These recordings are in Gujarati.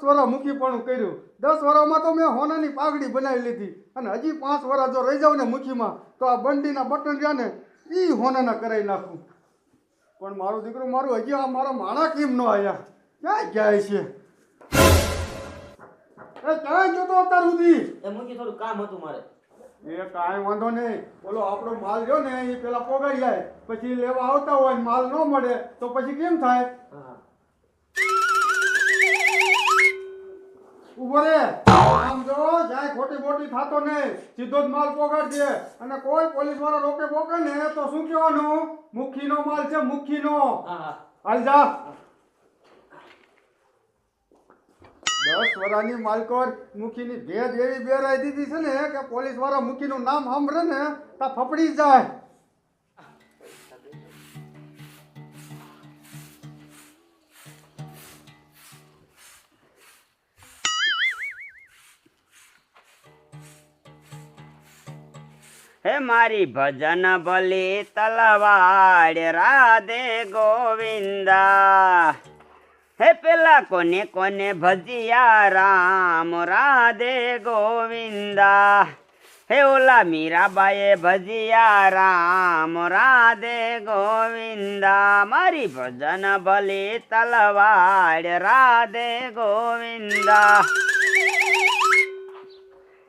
વર્ષ મુખીપણું કર્યું. 10 વર્ષમાં તો મેં હોનાની પાઘડી બનાવી લીધી અને હજી 5 વર્ષ જો રહી જાવ ને મુખીમાં તો આ બંડીના બટન રહ્યા ને એ હોનાના કરાવી નાખું. પણ મારું દીકરું મારું હજી આ મારા માણા કેમ ન આવ્યા? ક્યાં જાય છે? એ ક્યાં ગયો તો અત્યાર સુધી? એ મુખી થોડું કામ હતું મારે. એ કાંઈ વાંધો નહીં. બોલો આપણો માલ રહ્યો ને એ પેલા પોગાઈ જાય પછી લેવા આવતા હોય ને માલ ન મળે તો પછી કેમ થાય? ઉભો રે. આમ જો જાય ખોટી મોટી થાતો નહીં, સીધો જ માલ પોગાડજે. અને કોઈ પોલીસ વાળા રોકે પોકે ને તો શું કહેવાનું? મુખીનો માલ છે, મુખીનો. હાલ જા. 10 વર્ષની માલકોર મુખીની ભેદ એવી બેરાઈ દીધી છે ને કે પોલીસ વાળા મુખીનું નામ સાંભળે ને તા ફફડી જાય. હે મારી ભજન ભલી તલવાડ રાધે ગોવિંદા. હે પેલા કોને કોને ભજિયા રામ રાધે ગોવિંદા. હે ઓલા મીરાબાઈએ ભજિયા રામ રાધે ગોવિંદા. મારી ભજન ભલી તલવાડ રાધે ગોવિંદા.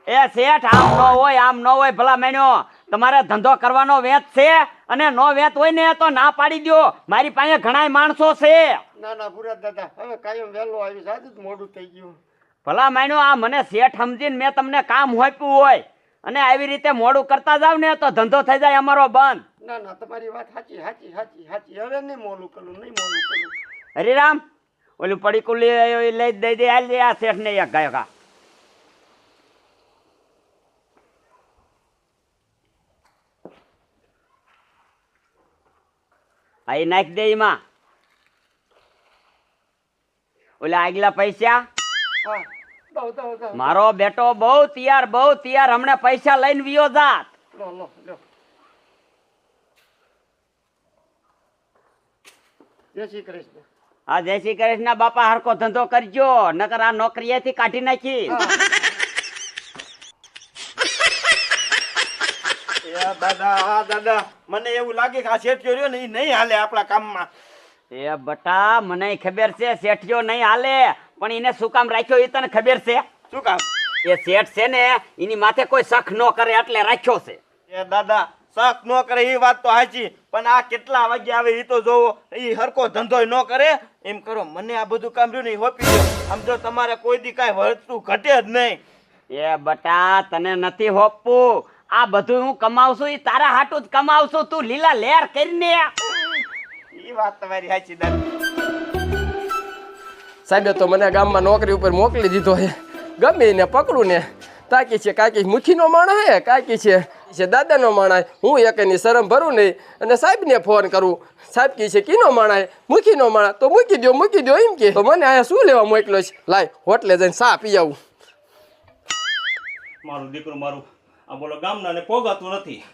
એ શેઠ આમ ન હોય આમ ન હોય ભલા મેનો. તમારે ધંધો કરવાનો વેત છે અને નો વેત હોય ને તો ના પાડી દો. મારી પાસે ઘણાય માણસો છે. ના ના પૂરા દાદા હવે કાયમ વહેલો આવી સાચું જ મોડું થઈ ગયું. ભલા મેનો આ મને શેઠ સમજીને મેં તમને કામ હોપ્યું હોય અને આવી રીતે મોડું કરતા જાવ ને તો ધંધો થઈ જાય અમારો બંધ. ના ના તમારી વાત સાચી સાચી સાચી સાચી. હવે નહીં મોલું કરું, નહીં મોલું કરું. હરિરામ ઓલું પડીકું લઈ દઈ દે હાલ દે આ શેઠ ને એક ગાયકા. અહીં નાખી દે એમાં. ઓલા આગલા પૈસા મારો બેટો બહુ તૈયાર હમણે પૈસા લઈને વિયો જાત. જય શ્રી કૃષ્ણ. હા જય શ્રી કૃષ્ણ બાપા. હરકો ધંધો કરજો નકર આ નોકરીએથી કાઢી નાખી. દાદા દાદા મને એવું લાગે કે આ શેઠિયો રહ્યો ને એ નહીં હાલે આપણા કામમાં. એ બટા મને ખબર છે શેઠિયો નહીં હાલે પણ એને શું કામ રાખ્યો એ તને ખબર છે? શું કામ? એ શેઠ છે ને એની માથે કોઈ શક ન કરે એટલે રાખ્યો છે. એ દાદા શક ન કરે એ વાત તો સાચી પણ આ કેટલા વાગે આવે એ તો જોવો. એ હરકો ધંધો ન કરે. એમ કરો મને આ બધું કામ રહ્યું ને એ હોપી દો. આમ જો તમારે કોઈ દી કાંઈ વસ્તુ ઘટે જ નહીં. એ બટા તને નથી હોપવું. આ બધું હું કમાવશું એ તારા હાટું જ કમાવશું. તું લીલા લેર કરીને. એ વાત તમારી સાચી દાદા. સાહેબે તો મને ગામમાં નોકરી ઉપર મોકલી દીધો છે. ગમે એને પકડું ને તાકી છે કાકી મુખીનો માણસ હે, કાકી છે દાદાનો માણસ. હું એકની શરમ ભરું નહીં અને સાહેબને ફોન કરું. સાહેબ કહે છે કીનો માણસ મુખીનો માણસ તો મૂકી દો એમ કે. તો મને અહીંયા શું લેવા મોકલ્યો છે? લાય હોટલે જઈને ચા પી આવું. મારું દીકરું મારું આ બોલો ગામના ને પોગાતું નથી.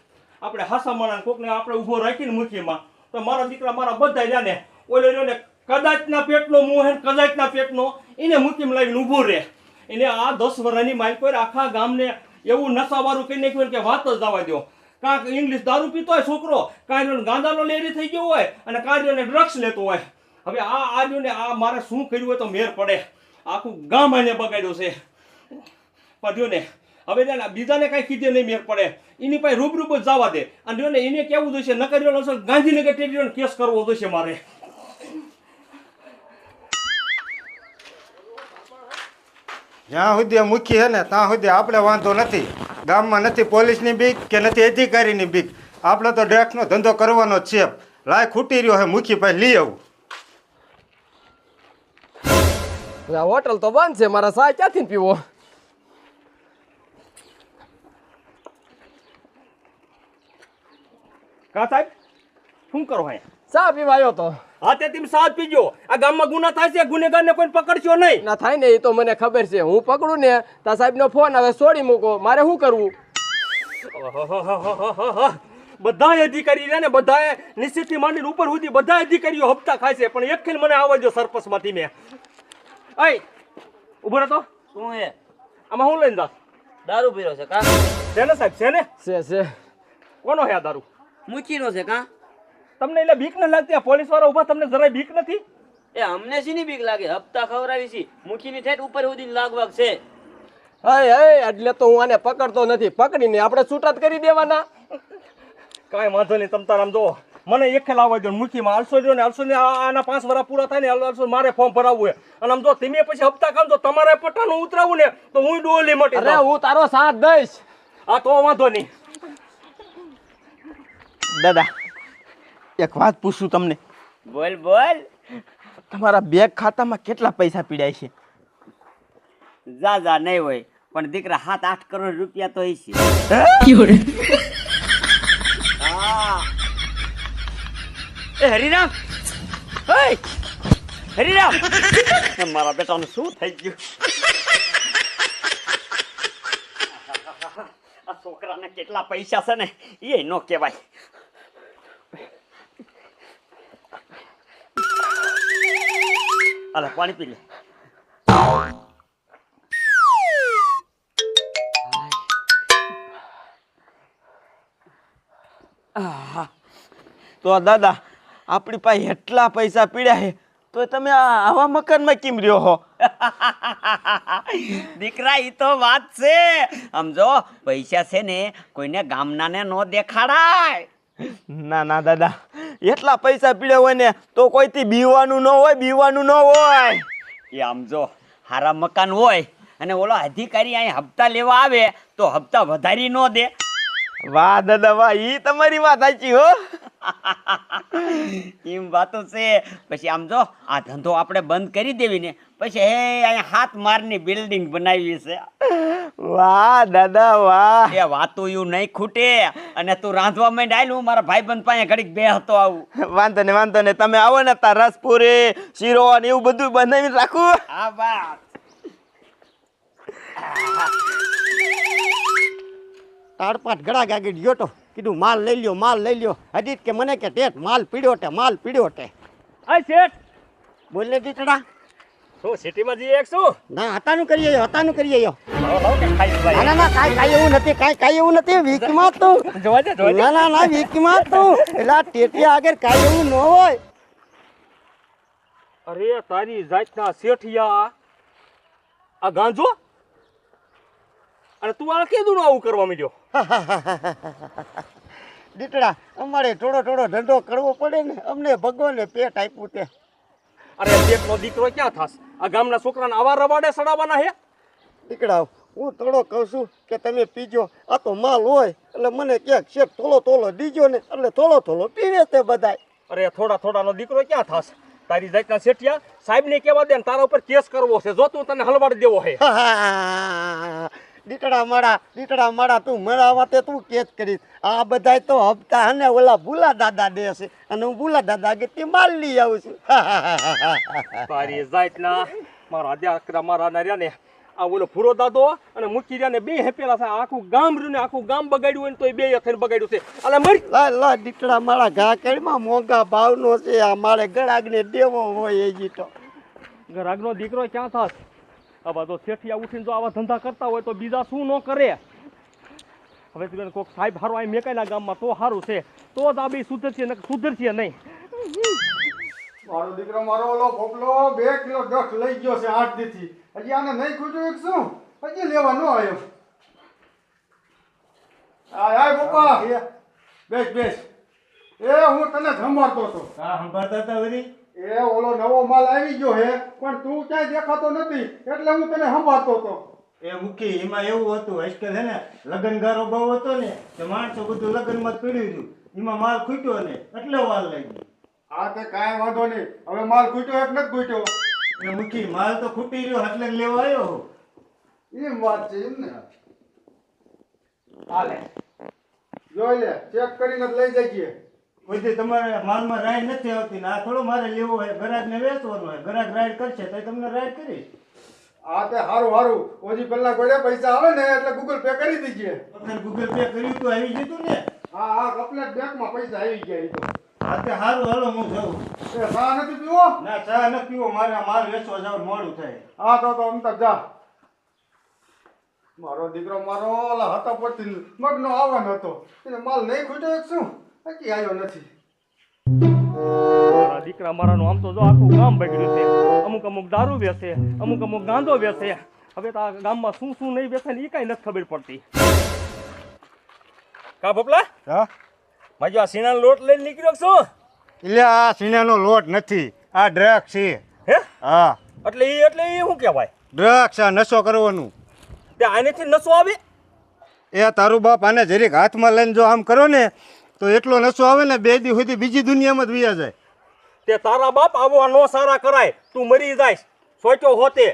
આપણે હાસા માણા કોકને આપણે ઊભો રાખીને મુખીમાં તો મારા દીકરા મારા બધા રહ્યા ને ઓલે રહ્યો ને કદાચના પેટનો મું હે કદાચના પેટનો એને મુખીમાં લાવીને ઊભો રહે. એને આ 10 વર્ષની માલકોર આખા ગામને એવું નશાવાળું કહી નાખ્યું કે વાત જ જવા દો. કાંક ઇંગ્લિશ દારૂ પીતો હોય છોકરો, કાંઈ ગાંદાનો લેરી થઈ ગયો હોય અને કાંઈ ડ્રગ્સ લેતો હોય. હવે આ ને આ મારે શું કર્યું હોય તો મેર પડે. આખું ગામ એને બગાડ્યો છે. પણ ને હવે બીજાને કઈ કીધે નહીં મેર પડે. એની પાસે રૂબરૂ જ જવા દે અને એને કેવું જોઈશે ન કર્યો ગાંધીનગર ટેરીનો કેસ કરવો જોઈશે મારે. જ્યાં સુધી મુખી છે ને ત્યાં સુધી આપણે વાંધો નથી. ગામમાં નથી પોલીસની બીક કે નથી અધિકારીની બીક. આપણે તો ડ્રગ્સનો ધંધો કરવાનો જ છે. લાય ખૂટી રહ્યો છે મુખી પાસે લઈ આવું. હોટલ તો બંધ છે. મારા ચા ક્યાંથી પીવો? કા સાહેબ શું કરો હે? ચા પીવા આવ્યો તો. હા તે તમે સાથ પીજો. આ ગામમાં ગુના થાય છે, ગુનેગારને કોઈ પકડશો નહીં. ના થાય ને એ તો મને ખબર છે. હું પકડું ને તા સાહેબનો ફોન આવે છોડી મૂકો. મારે શું કરવું? બધા અધિકારી રહ્યા ને બધા નિશ્ચિતથી માંડીને ઉપર સુધી બધા અધિકારીઓ હપ્તા ખાય છે પણ એક ખેલ મને આવવા દો સરપંચમાંથી. મેં ઉભો રહેતો શું હે આમાં હું લઈને જાસ દારૂ પીરો છે કા છે ને સાહેબ છે ને છે કોનો હે આ દારૂ મૂકીનો છે કા તમને એટલે બીક ન લાગતી આ પોલીસ વાળા ઉભા તમને જરાય બીક નથી એ અમને શીની બીક લાગે હપ્તા ખવડાવી છી મુખીની ઠેઠ ઉપર સુધી લાગવાગ છે હે એટલે તો હું આને પકડતો નથી પકડીને આપણે છૂટા જ કરી દેવાના કાંઈ વાંધો નહીં તમ તારામ જો મને એક લાવવા દો મુખીમાં આલસો જો ને આલસો ને આના 5 વર્ષ પૂરા થાય ને આલસો મારે ફોર્મ ભરાવવું છે અને આમ જો તમે પછી હપ્તા કામ તો તમારે પટ્ટાનું ઉતરાવું ને તો હું ડોલી મટી અરે હું તારો સાથ દઈશ આ તો વાંધો નહીં દાદા એક વાત પૂછું તમને બોલ બોલ તમારા બેંક ખાતામાં કેટલા પૈસા પીડાય છે જા નહીં હોય પણ દીકરા 7-8 કરોડ રૂપિયા તો હશે હા એ હરિરામ હરિરામ મારા બેટાનું શું થઈ ગયું આ છોકરાને કેટલા પૈસા છે ને એ નો કહેવાય અલા પાણી પી લે તો દાદા આપણી પાસે એટલા પૈસા પીડ્યા છે તો તમે આવા મકાનમાં કેમ રહ્યો હો દીકરા ઈ તો વાત છે સમજો પૈસા છે ને કોઈને ગામનાને નો દેખાડાય ના દાદા એટલા પૈસા પીડ્યા હોય ને તો કોઈથી બીવાનું ન હોય એ સમજો હારા મકાન હોય અને ઓલો અધિકારી અહીં હપ્તા લેવા આવે તો હપ્તા વધારી નો દે વાહ દાદા વાહ ઈ તમારી વાત સાચી હો એમ વાતો છે પછી આમ જો આ ધંધો આપણે બંધ કરી દેવી ને પછી હે અહીંયા 7 માળની બિલ્ડિંગ બનાવી છે વાહ દાદા વાહ એ વાતો એવું નહીં ખૂટે અને તું રાંધવા માંડ આયલ હું મારા ભાઈબંધ પાસે ઘડીક બેહતો આવું વાંધો ને તમે આવો ને તાર રસપુરી શીરો ને એવું બધું બનાવીને રાખું હા વાત તાડપાટ ગળા ગાગી ગયો તો કીધું માલ લઈ લ્યો હજી કે મને કે ટેટ માલ પીડ્યો તે આ શેઠ બોલ ને દીકરા શું સિટીમાં જઈએ એક શું ના હતાનું કરીએ લાવો કે ખાઈ ભાઈ ના કાંઈ એવું નથી વીકમાં તું જોવા દે ના વીકમાં તું એલા ટેટિયા આગળ કાંઈ એવું ન હોય અરે તારી જાતના શેઠિયા આ ગાંજો અને તું આ કીધું આવું કરવા માંડ્યો દીકરા અમારે થોડો ધંધો કરવો પડે ને અમને ભગવાને પેટ આપ્યું તે અરે પેટનો દીકરો ક્યાં થાસ આ ગામના છોકરાને આવા રવાડે સડાવવાના હે દીકરા હું થોડો કહું છું કે તમે પીજો આ તો માલ હોય એટલે મને ક્યાંક શેઠ થોડો દીજો ને એટલે થોડો પીવે તે બધાય અરે થોડાનો દીકરો ક્યાં થાસ તારી જાતના શેઠિયા સાહેબને કહેવા દે ને તારા ઉપર કેસ કરવો છે જો તું તને હલવાડી દેવો હે દીકડા મારા તું મળાવા તે તું કેસ કરીશ આ બધાય તો હપ્તા અને ઓલા ભૂલા દાદા દે છે અને હું ભૂલા દાદા આગળ માલ લઈ આવું છું તારી જાતના મારા દીકરા મારા નાર્યા ને આ ઓલો ભૂરો દાદો અને મુખી રહ્યા ને બે હેપેલા છે આખું ગામ રહ્યું ને આખું ગામ બગાડ્યું હોય ને તો બે થઈને બગાડ્યું છે અલા મરી લા દીકડા મારા ઘા કેળમાં મોંઘા ભાવનો છે આ મારે ગળાગને દેવો હોય એ તો ગરાગનો દીકરો ક્યાં થાસ આવા તો શેઠિયા ઉઠીને જો આવા ધંધા કરતા હોય તો બીજા શું ન કરે હવે તું કોઈક સાહેબ હારો અહીં મેકાયના ગામમાં તો સારું છે તો જ આ બી સુધરશે નહીં મારો દીકરો મારો ઓલો ભોપલો 2 કિલો દખ લઈ ગયો છે 8 દીથી હજી આને નહીં ખૂટ્યું એક શું હજી લેવા ન આવ્યો આય પપ્પા બેસ એ હું તને સંભાળતો હતો હા સંભાળતા હતા વળી એ ઓલો નવો માલ આવી ગયો હે પણ તું ક્યાંય દેખાતો નથી એટલે હું તને સંભાળતો હતો એ મૂકી એમાં એવું હતું આજકાલ હે ને લગનગારો બહુ હતો ને તો માણસો બધું લગનમાં જ પીડ્યું હતું એમાં માલ ખૂટ્યો ને એટલે વાર લાગી હા તે કાંઈ વાંધો નહીં હવે માલ ખૂટ્યો એક નથી ખૂટ્યો એ મૂકી માલ તો ખૂટી રહ્યો એટલે જ લેવા આવ્યો એમ વાત છે એમ ને હાલે જોઈ લે ચેક કરીને જ લઈ જઈએ કોઈ તમારે માલમાં રાઈડ નથી આવતી ને આ થોડો મારે લેવો હોય ગ્રાહકને વેચવાનો હોય ગ્રાહક રાઈડ કરશે તો તમને રાઈડ કરીશ હા તે હારું ઓજી પેલા ગોળે પૈસા આવે ને એટલે ગૂગલ પે કરી દીજે આપણે ગૂગલ પે કર્યું તો આવી જતું ને હા કપલેટ બેંકમાં પૈસા આવી ગયા ઈ તો આજે હારું હાલો હું જાઉં. એ ચા નથી પીવો? ના ચા ન પીવો, મારે આ માલ વેચવા જવાનું મોડું થાય. હા તો અમતા જા. મારો દીકરો મારો ઓલા હતા પરથી મગનો આવવાનો હતો, એને માલ નહીં ખૂટ્યો એક શું હજી આવ્યો નથી. મારા દીકરા મારાનું આમ તો જો આખું ગામ બગડ્યું છે. અમુક અમુક દારૂ વેચે, અમુક અમુક ગાંધો વેચે. હવે તો આ ગામમાં શું શું નહીં વેચે ને એ કાંઈ નથી ખબર પડતી. કા ભપલા હા માજો આ સીણાનો લોટ લઈને નીકળ્યો કે શું? એટલે આ સીનાનો લોટ નથી, આ ડ્રગ્સ છે. હે હા એટલે એ શું કહેવાય? ડ્રગ્સ, આ નશો કરવાનું. તે આનેથી નશો આવે? એ તારું બાપ આને જરીક હાથમાં લઈને જો આમ કરો ને તો એટલો નશો આવે ને 2 દી સુધી બીજી દુનિયામાં જ વયા જાય. તે તારા બાપ આવો નો સારા કરાય, તું મરી જાય સોચ્યો હોતે.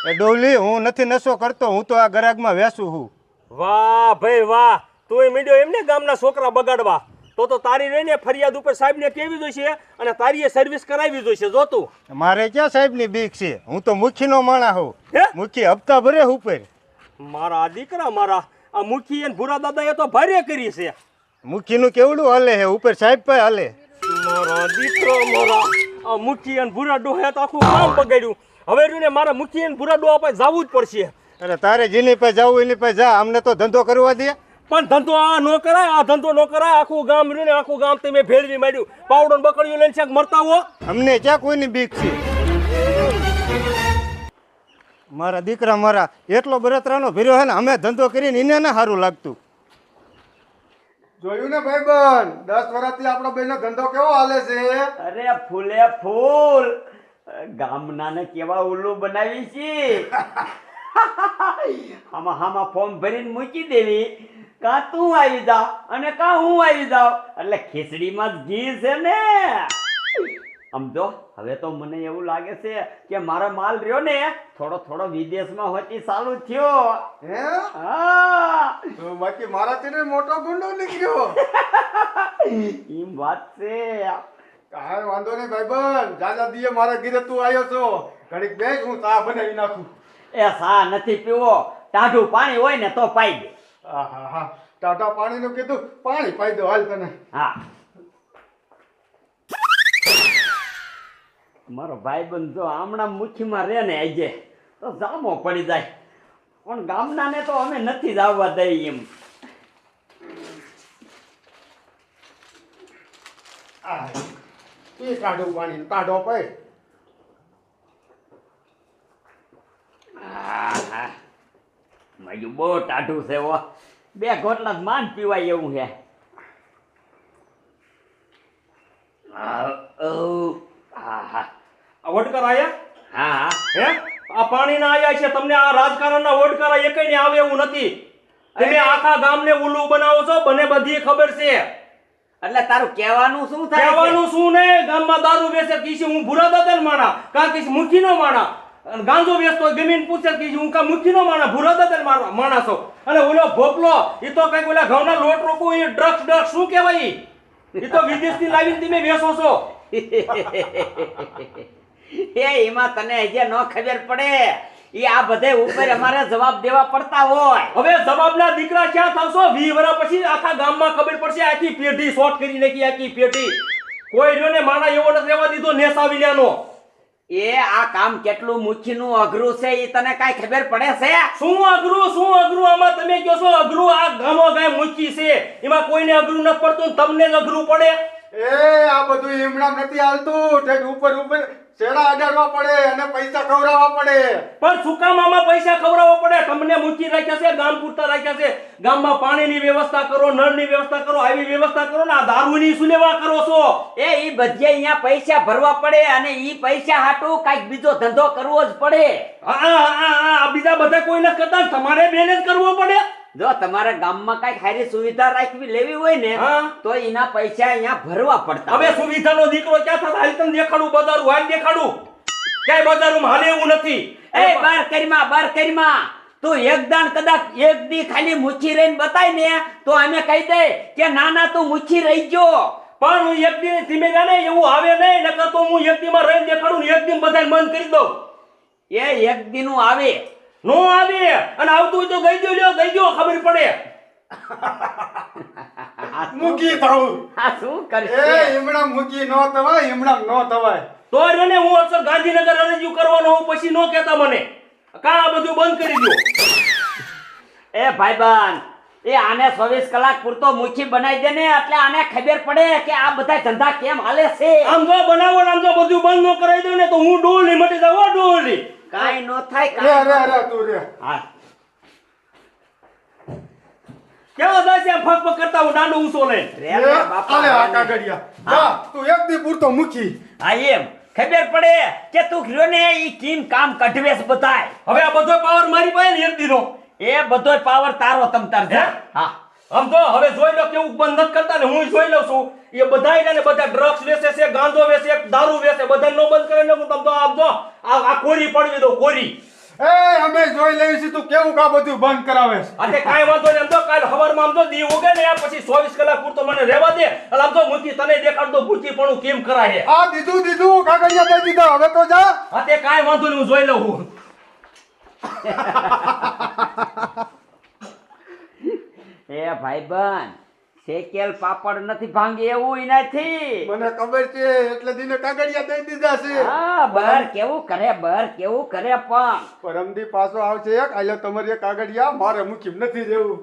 એ ડોલી, હું નથી નશો કરતો, હું તો આ ગરાગમાં વેસું છું. વાહ ભાઈ વાહ, તું મીડ્યો એમને ગામના છોકરા બગાડવા. તો તારી રહીને ફરિયાદ ઉપર સાહેબને કેવી જોઈશે અને તારી એ સર્વિસ કરાવી જોઈશે. જો તું મારે ક્યાં સાહેબની બીક છે, હું તો મુખીનો માણા હોઉં. હે? મુખી હપ્તા ભરે ઉપર. મારા દીકરા મારા આ મુખી અને ભૂરા દાદા એ તો ભારે કરી છે. મુખીનું કેવડું હાલે હે, ઉપર સાહેબ પાસે હાલે. મારા દીકરો મારા આ મુખી અને ભૂરા ડોહે તો આખું કામ બગાડ્યું. હવે રહ્યું ને મારા મુખી અને ભૂરા ડોહા પાસે જવું જ પડશે. અરે તારે જેની પાસે જવું એની પાસે જા, અમને તો ધંધો કરવા દે. પણ ધંધો આ ન કરાય, આ ધંધો ન કરાય. આખું ગામ રહ્યું ને આખું ગામ તમે ભેળવી માંડ્યું. પાવડો બકડીઓ લઈને ક્યાંક મરતા હો. અમને ક્યાં કોઈની બીક છે? મારા દીકરા મારા એટલો બળતરાનો ભર્યો હે ને, અમે ધંધો કરીને એને ના સારું લાગતું. જોયું ને ભાઈબંધ, 10 વર્ષથી આપણો બેનો ધંધો કેવો હાલે છે. અરે ફૂલે ફૂલ, ગામનાને કેવા ઉલ્લુ બનાવી છે. આમાં ફોર્મ ભરીને મૂકી દેવી, કાં તું આવી જાવ અને કાં હું આવી જાવ, એટલે ખીચડીમાં જ ઘી છે ને. સમજો, હવે તો મને એવું લાગે છે કે મારો માલ રહ્યો ને થોડો થોડો વિદેશમાં હોતી ચાલુ થયો. હે? હા, તો બાકી મારાથી ને મોટો ગુંડો નીકળ્યો. એમ વાત છે. કાંઈ વાંધો નહીં ભાઈબંધ, જાજા દીએ મારા ઘીરે તું આવ્યો છો, ઘડીક બેસ, હું ચા બનાવી નાખું. એ સા નથી પીવો, ટાઢું પાણી હોય ને તો પાઈ દે. હા હા, ટાટા પાણીનું કીધું, પાણી પાઈ દો હાલ તને. હા, મારો ભાઈબંધ જો હમણાં મુઠ્ઠીમાં રહે ને આજે તો જામો પડી જાય, પણ ગામનાને તો અમે નથી જ આવવા દઈ એમ. આ એ ટાઢું પાણી ટાઢો પાઈ. મારું બહુ ટાઢું છે હો, 2 ઘોટલા જ માંડ પીવાય એવું છે. આ વડકર આયા? હા, હે આ પાણીના આયા છે. તમને આ રાજકારણના વડકર એકઈ ને આવે એવું નથી. તમે આખા ગામને ઉલ્લુ બનાવો છો, બને બધી ખબર છે. એટલે તારું કહેવાનું શું થાય છે? કહેવાનું શું ને, ગામમાં દારૂ વેચે કીશે હું ભૂરા દાદા માણા, કા કીશ મુખીનો માણા. અને ગાંજો વેચતો ગમીને પૂછે કે હું કા મુખીનો માણા, ભૂરા દાદા માણા છો. અને ઓલો ભોપલો એ તો કઈક ઓલા ઘઉંના લોટ રોકો, એ ડ્રગ્સ શું કહેવાય? એ તો વિદેશથી લાવીને તમે વેચો છો. એમાં તને હજી ન ખબર પડે, એ આ બધે ઉપર અમારે જવાબ દેવા પડતા હોય. હવે જવાબના દીકરા ક્યાં થશો? 20 વર્ષ પછી આખા ગામમાં ખબર પડશે. આખી પેઢી શોર્ટ કરી નાખી, આખી પેઢી. કોઈ રહ્યો ને માણા એવો નથી રહેવા દીધો નેસા વિલિયાનો. એ આ કામ કેટલું મુઠ્ઠીનું અઘરું છે એ તને કાઈ ખબર પડે છે? શું અઘરું આમાં તમે કહો છો અઘરું? આ ગામો ગાય મુઠ્ઠી છે, એમાં કોઈને અઘરું ન પડતું, તમને જ અઘરું પડે. એ આ બધું એમણામ નથી હાલતું, ઠેક ઉપર શેડા અડાડવા પડે અને પૈસા ખવડાવવા પડે. પણ શું કામ આમાં પૈસા ખવડાવવા પડે? તમને મૂકી રાખ્યા છે, ગામ પૂરતા રાખ્યા છે. ગામમાં પાણીની વ્યવસ્થા કરો, નળની વ્યવસ્થા કરો, આવી વ્યવસ્થા કરો ને આ દારૂની શું લેવા કરો છો? એ બધે અહીંયા પૈસા ભરવા પડે અને ઈ પૈસા હાટું કાંઈક બીજો ધંધો કરવો જ પડે. આ બીજા બધા કોઈ ન કરતા, તમારે બેને જ કરવો પડે. જો તમારે ગામમાં કાંઈક સારી સુવિધા રાખવી લેવી હોય ને તો એના પૈસા અહીંયા ભરવા પડતા. હવે સુવિધાનો દીકરો ક્યાં થતા? હાલ તમને દેખાડું બજારું, હાલ દેખાડું. ક્યાંય બજારમાં હાલે એવું નથી. એ બાર કરીમાં તું એક દાણ કદાચ એક દી ખાલી મુઠ્ઠી રહીને બતાય ને તો અમે કહી દે કે ના તું મુઠ્ઠી રહી ગયો. પણ હું એક દી ધીમે જાને એવું આવે નહીં, નકર તો હું એક દીમાં રહીને દેખાડું ને એક દી બધાને બંધ કરી દઉં. એ એક દીનું આવે નો આવે અને આવતું હોય તો ગઈ દો, ખબર પડે. મૂકી થવું આ શું એ કરશે હિમણામ મૂકી ન થવાય હિમણામ ન થવાય તો એને હું અવસર ગાંધીનગર રજૂ કરવાનો હું પછી નો કહેતા મને કા આ બધું બંધ કરી દો એ ભાઈબંધ એ આને 24 કલાક પૂરતો મુખી બનાવી દે ને એટલે આને ખબર પડે કે આ બધા ધંધા કેમ હાલે છે આમ જો બનાવો ને આમ જો બધું બંધ નો કરાવી દઉં ને તો હું ડોલી મટી જાવ ડોલી કાઈ નો થાય રે કાંઈ. રે રે તું રે હા કેવો થાય છે આમ ફક ફક કરતા હું દાંડો ઊંચો લઈને રે રે બાપા આલે આ રાની. કાગડિયા જા તું એક દી પૂરતો મૂકી હા એમ ખબર પડે કે તું રહ્યો ને ઈ કેમ કામ કઢવેસ બતાય હવે આ બધો પાવર મારી પાસે ને એક દીનો એ બધોય પાવર તારો તમ તાર જા હા આમ તો હવે જોઈ લો કેવું બંધ નથી કરતા ને હું જોઈ લઉં છું એ બધાય ને બધા ડ્રગ્સ વેચે છે ગાંજો વેચે દારૂ વેચે બધા નો બંધ કરે ને હું તમ તો આમ તો આ કોરી પડવી દો કોરી એ અમે જોઈ લેવી છે તું કેવું કા બધું બંધ કરાવે છે આજે કાંઈ વાંધો નહીં આમ તો કાલ હવારમાં આમ તો દી ઉગે ને પછી 24 કલાક પૂરતો મને રહેવા દે એટલે આમ તો મૂકી તને દેખાડ દો ભૂચી પણ કેમ કરાય આ દીધું કાગડિયા દઈ દીધા હવે તો જા હા તે કાંઈ વાંધો નહીં હું જોઈ લઉં છું એ ભાઈબંધ શેકેલ પાપડ નથી ભાંગી એવું નથી મને ખબર છે એટલે દીને કાગડિયા દઈ દીધા છે હા બર કેવું કરે પણ પરમદી પાછો આવશે એક આલ્યો તમારી એક કાગડિયા મારે મૂકી નથી રહેવું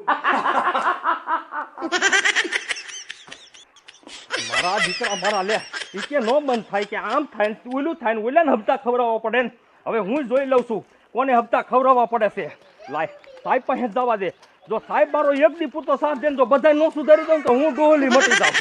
મારા દીકરા મારા લે ઈ કે નો બંધ થાય કે આમ થાય ને ઓલું થાય ને ઓલાને હપ્તા ખવડાવવા પડે ને હવે હું જોઈ લઉં છું કોને હપ્તા ખવડાવવા પડે છે લાય સાહેબ પાસે જવા દે જો સાહેબ મારો એક દી પૂરતો સાથ દે ને જો બધા નો સુધારી દઉં તો હું ડોલી મટી જાઉં